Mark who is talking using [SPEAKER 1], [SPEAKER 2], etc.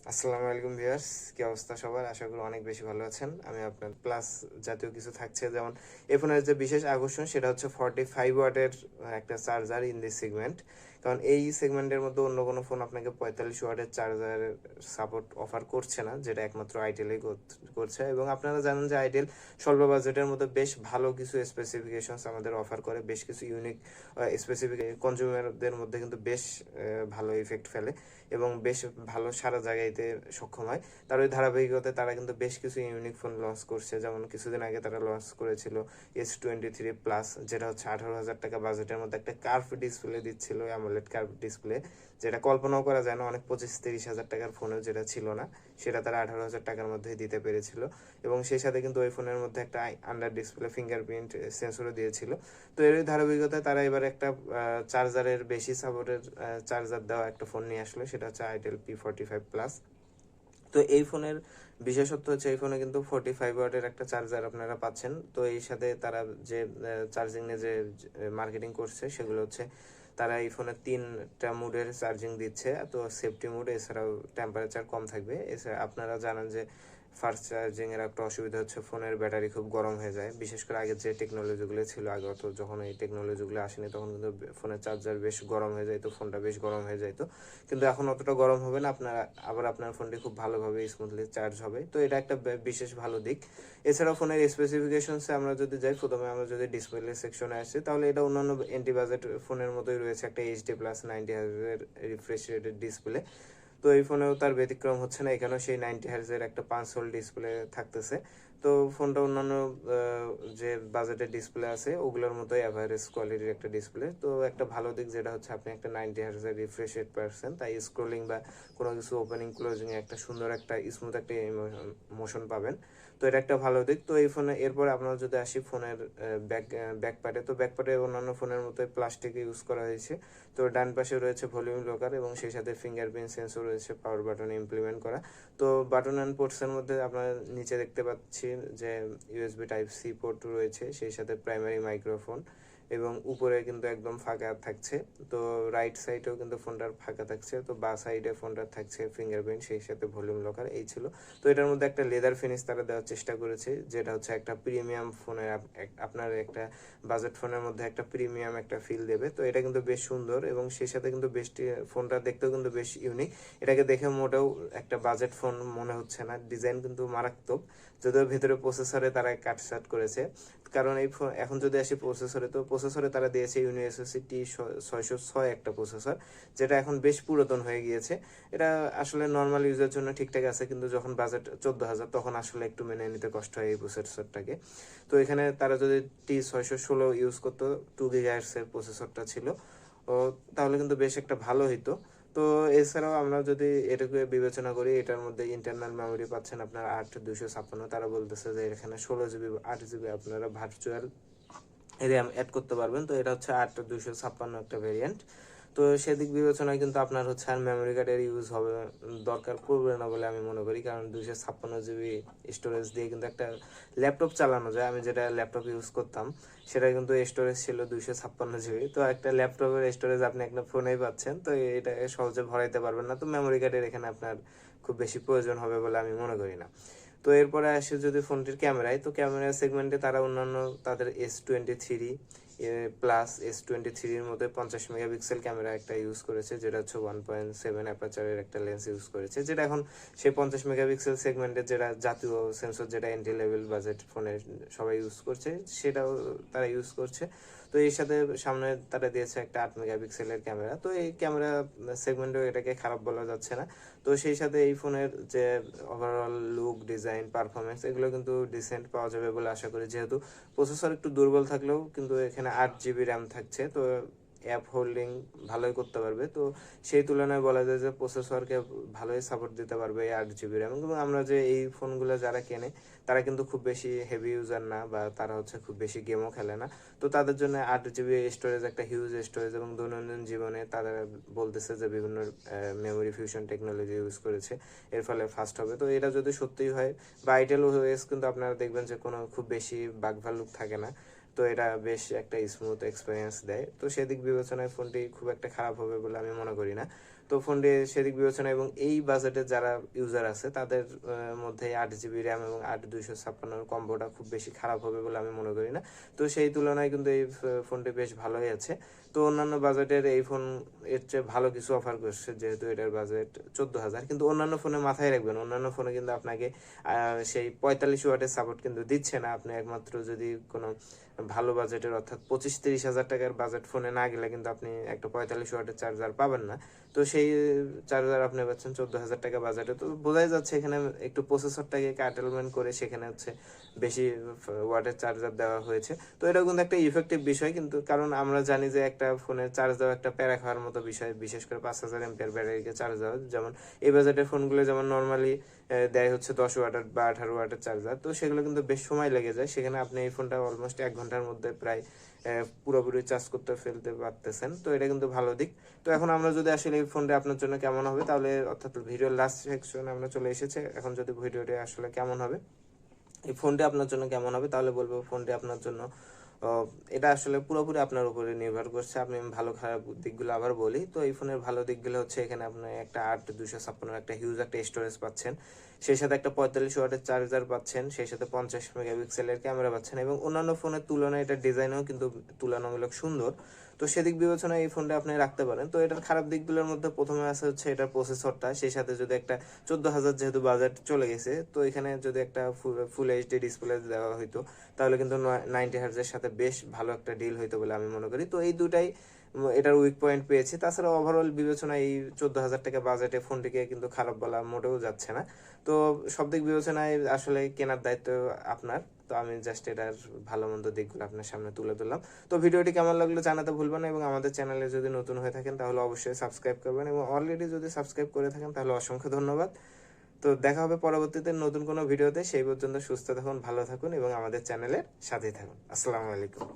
[SPEAKER 1] আসসালামু আলাইকুম ভিউয়ার্স, কি অবস্থা সবার? আশা করি অনেক বেশি ভালো আছেন। আমি আপনার প্লাস জাতীয় কিছু থাকছে, যেমন এই ফোনের যে বিশেষ আকর্ষণ সেটা হচ্ছে 45 ওয়াটের একটা চার্জার ইন দিস সেগমেন্ট। কারণ এই সেগমেন্টের মধ্যে অন্য কোনো ফোন আপনাকে 45 ওয়াটের চার্জারের সাপোর্ট অফার করছে না, যেটা একমাত্র আইটেলই করছে। এবং আপনারা জানেন যে আইটেল স্বল্প বাজেটের মধ্যে বেশ ভালো কিছু স্পেসিফিকেশনস আমাদের অফার করে, বেশ কিছু ইউনিক স্পেসিফিক কনজিউমারদের মধ্যে কিন্তু বেশ ভালো ইফেক্ট ফেলে এবং বেশ ভালো সারা জায়গাতে সক্ষম হয়। তার ওই ধারাবাহিকতায় তারা কিন্তু বেশ কিছু ইউনিক ফোন লঞ্চ করছে। যেমন কিছুদিন আগে তারা লঞ্চ করেছিল S23 প্লাস, যেটা হচ্ছে 18,000 টাকা বাজেটের মধ্যে একটা কার্ভ ডিসপ্লে দিচ্ছিল, অ্যামোলেড কার্ভ ডিসপ্লে, যেটা কল্পনাও করা যায় না। অনেক 25-30 হাজার টাকার ফোনেও যেটা ছিল না, সেটা তারা 18,000 টাকার মধ্যেই দিতে পেরেছিল। এবং সেই সাথে কিন্তু ওই ফোনের মধ্যে একটা আন্ডার ডিসপ্লে ফিঙ্গারপ্রিন্ট সেন্সরও দিয়েছিল। তো এর ধারাবাহিকতায় তারা এবার একটা চার্জারের বেশি সাপোর্টের চার্জার দেওয়া একটা ফোন নিয়ে আসলো, সেটা হচ্ছে আইটেল P45 প্লাস। তো এই ফোনের বিশেষত্ব হচ্ছে এই ফোনে কিন্তু 45 ওয়াটের একটা চার্জার আপনারা পাচ্ছেন। তো এই সাথে তারা যে চার্জিং এ যে মার্কেটিং করছে সেগুলো হচ্ছে তারা এই ফোনে 3টা মুডের চার্জিং দিচ্ছে। তো সেফটি মুড, এছাড়াও টেম্পারেচার কম থাকবে। এছাড়া আপনারা জানেন যে ফার্স্ট চার্জিং এর একটা অসুবিধা হচ্ছে ফোনের ব্যাটারি খুব গরম হয়ে যায়, বিশেষ করে আগের যে টেকনোলজিগুলো ছিল, আগত যখন এই টেকনোলজিগুলো আসেনি তখন কিন্তু ফোনের চার্জার বেশ গরম হয়ে যায়, তো ফোনটা বেশ গরম হয়ে যায়। তো কিন্তু এখন অতটা গরম হবে না, আপনার ফোনটি খুব ভালোভাবে স্মুথলি চার্জ হবে। তো এটা একটা বিশেষ ভালো দিক। এছাড়াও ফোনের স্পেসিফিকেশনসে আমরা যদি যাই, প্রথমে আমরা যদি ডিসপ্লে সেকশনে আসি, তাহলে এটা অন্যান্য এন্টি বাজেট ফোনের মতোই রয়েছে একটা HD+90 হার্জের রিফ্রেশ রেটের ডিসপ্লে। তো এই ফোনেও তার ব্যতিক্রম হচ্ছে না, এখানেও সেই 90 হার্জের একটা 5 হোল ডিসপ্লে থাকতেছে। তো ফোনটা অন্যান্য যে বাজেটের ডিসপ্লে আছে ওগুলোর মতোই অ্যাভারেজ কোয়ালিটির একটা ডিসপ্লে। তো একটা ভালো দিক যেটা হচ্ছে আপনি একটা 90 হার্জের রিফ্রেশ রেট পাচ্ছেন, তাই স্ক্রোলিং বা কোনো কিছু ওপেনিং ক্লোজিং এ একটা সুন্দর একটা স্মুথ একটা মোশন পাবেন। তো এটা একটা ভালো দিক। তো এই ফোনে এরপরে আপনারা যদি আসি ফোনের ব্যাকপ্যাডে, তো ব্যাকপ্যাডে অন্যান্য ফোনের মতোই প্লাস্টিক ইউজ করা হয়েছে। তো ডান পাশে রয়েছে ভলিউম লকার এবং সেই সাথে ফিঙ্গারপ্রিন্ট সেন্সর রয়েছে পাওয়ার বাটনে ইমপ্লিমেন্ট করা। তো বাটন অ্যান্ড পোর্টসের মধ্যে আপনার নিচে দেখতে পাচ্ছি যে ইউএসবি টাইপ সি পোর্ট রয়েছে, সেই সাথে প্রাইমারি মাইক্রোফোন, এবং উপরে কিন্তু একদম ফাঁকা থাকছে। তো রাইট সাইডেও কিন্তু ফোনটার ফাঁকা থাকছে, তো বা সাইডে ফোনটার থাকছে ফিঙ্গারপ্রিন্ট, সেই সাথে ভলিউম লকার, এই ছিল। তো এটার মধ্যে একটা লেদার ফিনিশ তারা দেওয়ার চেষ্টা করেছে, যেটা হচ্ছে একটা প্রিমিয়াম ফোনের আপনার একটা বাজেট ফোনের মধ্যে একটা প্রিমিয়াম একটা ফিল দেবে। তো এটা কিন্তু বেশ সুন্দর এবং সেই সাথে কিন্তু বেশ ফোনটা দেখতেও কিন্তু বেশ ইউনিক। এটাকে দেখে মোটেও একটা বাজেট ফোন মনে হচ্ছে না, ডিজাইন কিন্তু মারাত্মক। যদিও ভেতরে প্রসেসরে তারা কাটছাট করেছে, কারণ এই ফোন এখন যদি আসি প্রসেসরে, তো প্রসেসরে তারা দিয়েছে ইউনিএসএসসি T606 একটা প্রসেসর, যেটা এখন বেশ পুরাতন হয়ে গিয়েছে। এটা আসলে নর্মাল ইউজের জন্য ঠিকঠাক আছে, কিন্তু যখন বাজেট 14,000 তখন আসলে একটু মেনে নিতে কষ্ট হয় এই প্রসেসরটাকে। তো এখানে তারা যদি T616 ইউজ করতো, 2 GHz এর প্রসেসরটা ছিল, ও তাহলে কিন্তু বেশ একটা ভালো হইতো। তো এছাড়াও আমরা যদি এটাকে বিবেচনা করি, এটার মধ্যে ইন্টারনাল মেমোরি পাচ্ছেন আপনার 8/256। তারা বলতেছে যে এখানে 16 জিবি 8 জিবি আপনারা ভার্চুয়াল র্যাম অ্যাড করতে পারবেন। তো এটা হচ্ছে 8/256 একটা ভেরিয়েন্ট। তো সেদিক বিবেচনায় কিন্তু আপনার হচ্ছে আর মেমোরি কার্ডের ইউজ হবে দরকার পড়বে না বলে আমি মনে করি, কারণ 256 জিবি স্টোরেজ দিয়ে কিন্তু একটা ল্যাপটপ চালানো যায়। আমি যেটা ল্যাপটপ ইউজ করতাম সেটা কিন্তু স্টোরেজ ছিল 256 জিবি। তো একটা ল্যাপটপের স্টোরেজ আপনি একটা ফোনেই পাচ্ছেন, তো এটা সহজে ভরাইতে পারবেন না। তো মেমোরি কার্ডের এখানে আপনার খুব বেশি প্রয়োজন হবে বলে আমি মনে করি না। তো এরপরে আসে যদি ফোনটির ক্যামেরায়, তো ক্যামেরা সেগমেন্টে তারা অন্যান্য তাদের S23 প্লাস S23-র মধ্যে 50 মেগাপিক্সেল ক্যামেরা একটা ইউজ করেছে, যেটা হচ্ছে 1.7 অ্যাপারচারের একটা লেন্স ইউজ করেছে, যেটা এখন সেই 50 মেগাপিক্সেল সেগমেন্টের যেটা জাতীয় সেন্সর, যেটা এন্ট্রি লেভেল বাজেট ফোনে সবাই ইউজ করছে, সেটাও তারা ইউজ করছে। তো এর সাথে সামনে তারা দিয়েছে একটা 8 মেগাপিক্সেলের ক্যামেরা। তো এই ক্যামেরা সেগমেন্টেও এটাকে খারাপ বলা যাচ্ছে না। তো সেই সাথে এই ফোনের যে ওভারঅল লুক, ডিজাইন, পারফরমেন্স, এগুলো কিন্তু ডিসেন্ট পাওয়া যাবে বলে আশা করি, যেহেতু প্রসেসর একটু দুর্বল থাকলেও কিন্তু এখানে 8 জিবি র্যাম থাকছে। তো অ্যাপ হোল্ডিং ভালোই করতে পারবে। তো সেই তুলনায় বলা যায় যে প্রসেসরকে ভালোই সাপোর্ট দিতে পারবে এই 8 জিবি র্যাম। এবং আমরা যে এই ফোনগুলো যারা কেনে তারা কিন্তু খুব বেশি হেভি ইউজার না, বা তারা হচ্ছে খুব বেশি গেমও খেলে না। তো তাদের জন্য 8 জিবি স্টোরেজ একটা হিউজ স্টোরেজ, এবং দৈনন্দিন জীবনে তারা বলতেছে যে বিভিন্ন মেমোরি ফিউশন টেকনোলজি ইউজ করেছে, এর ফলে ফাস্ট হবে। তো এটা যদি সত্যিই হয়, বা আইটেল ওএস কিন্তু আপনারা দেখবেন যে কোনো খুব বেশি বাগ ভাল্লুক থাকে না। তো এটা বেশ একটা স্মুথ এক্সপিরিয়েন্স দেয়। তো সেদিক বিবেচনায় ফোনটি খুব একটা খারাপ হবে বলে আমি মনে করি না। তো ফোনটি সেদিক বিবেচনা এবং এই বাজেটে যারা ইউজার আছে তাদের মধ্যে 8 GB র্যাম এবং 8/256 কম্বোটা খুব বেশি খারাপ হবে বলে আমি মনে করি না। তো সেই তুলনায় কিন্তু এই ফোনটি বেশ ভালোই আছে। তো অন্যান্য বাজেটের এই ফোন এর চেয়ে ভালো কিছু অফার করছে, যেহেতু এটার বাজেট 14,000। কিন্তু অন্যান্য ফোনে মাথায় রাখবেন, অন্যান্য ফোনে কিন্তু আপনাকে সেই 45 ওয়াটের সাপোর্ট কিন্তু দিচ্ছে না। আপনি একমাত্র যদি কোনো ভালো বাজেটের অর্থাৎ 25-30 হাজার টাকার বাজেট ফোনে না গেলে কিন্তু আপনি একটা 45 ওয়াটের চার্জার পাবেন না। তো সেই চার্জার আপনি পাচ্ছেন 14,000 টাকা বাজেটে। তো বোঝাই যাচ্ছে এখানে একটু প্রসেসরটাকে কাটেলমেন্ট করে সেখানে হচ্ছে বেশি ওয়াটের চার্জার দেওয়া হয়েছে। তো এটা কিন্তু একটা ইফেক্টিভ বিষয়, কিন্তু কারণ আমরা জানি যে একটা ফোনে চার্জ দেওয়া একটা প্যারা খাওয়ার মতো বিষয়, বিশেষ করে 5000 এমপিআর ব্যাটারিকে চার্জ দেওয়া। যেমন এই বাজেটের ফোনগুলো যেমন নর্মালি দেয় হচ্ছে 10 ওয়াটের বা 18 ওয়াটের চার্জার, তো সেগুলো কিন্তু বেশ সময় লেগে যায়। সেখানে আপনি এই ফোনটা অলমোস্ট 1 ঘন্টার মধ্যে প্রায় পুরোপুরি চার্জ করতে ফেলতে পারতেছেন। তো এটা কিন্তু ভালো দিক। তো এখন আমরা যদি আসলে এই ফোনটা আপনার জন্য কেমন হবে, তাহলে অর্থাৎ ভিডিওর লাস্ট সেকশনে আমরা চলে এসেছে। এখন যদি ভিডিওটি আসলে কেমন হবে, এই ফোনটি আপনার জন্য কেমন হবে, তাহলে বলবো ফোনটি আপনার জন্য এটা আসলে পুরোপুরি আপনার উপরে নির্ভর করছে। আপনি ভালো খারাপ দিকগুলো আবার বলি। তো এই ফোনের ভালো দিকগুলো হচ্ছে এখানে আপনি একটা 8/256 একটা হিউজ একটা স্টোরেজ পাচ্ছেন, সেই সাথে একটা 45 ওয়াটের চার্জার পাচ্ছেন, সেই সাথে 50 মেগাপিক্সেলের ক্যামেরা পাচ্ছেন এবং অন্যান্য ফোনের তুলনায় এটা ডিজাইনও কিন্তু তুলনামূলক সুন্দর। তো সেদিক বিবেচনায় এই ফোনটা আপনি রাখতে পারেন। তো এটার খারাপ দিকগুলোর মধ্যে প্রথমে আছে হচ্ছে এটার প্রসেসরটা, সেই সাথে যদি একটা 14,000 যেহেতু বাজেট চলে গেছে, তো এখানে যদি একটা ফুল এইচডি ডিসপ্লে দেওয়া হইতো তাহলে কিন্তু 90 হার্জের সাথে বেশ ভালো একটা ডিল হইতো বলে আমি মনে করি। তো এই দুটাই এটার উইক পয়েন্ট পেয়েছি। তাছাড়া ওভারঅল বিবেচনায় এই 14,000 টাকা বাজেটে ফোনটিকে কিন্তু খারাপ বলা মোটেও যাচ্ছে না। তো সব দিক বিবেচনায় আসলে কেনার দায়িত্ব আপনার। তো আমি জাস্ট এটার ভালো মন্দ দিকগুলো আপনার সামনে তুলে ধরলাম। তো ভিডিওটি কেমন লাগলো জানাতে ভুলবেন না এবং আমাদের চ্যানেলে যদি নতুন হয়ে থাকেন তাহলে অবশ্যই সাবস্ক্রাইব করবেন এবং অলরেডি যদি সাবস্ক্রাইব করে থাকেন তাহলে অসংখ্য ধন্যবাদ। তো দেখা হবে পরবর্তীতে নতুন কোনো ভিডিওতে। সেই পর্যন্ত সুস্থ থাকুন, ভালো থাকুন এবং আমাদের চ্যানেলের সাথেই থাকুন। আসসালামু আলাইকুম।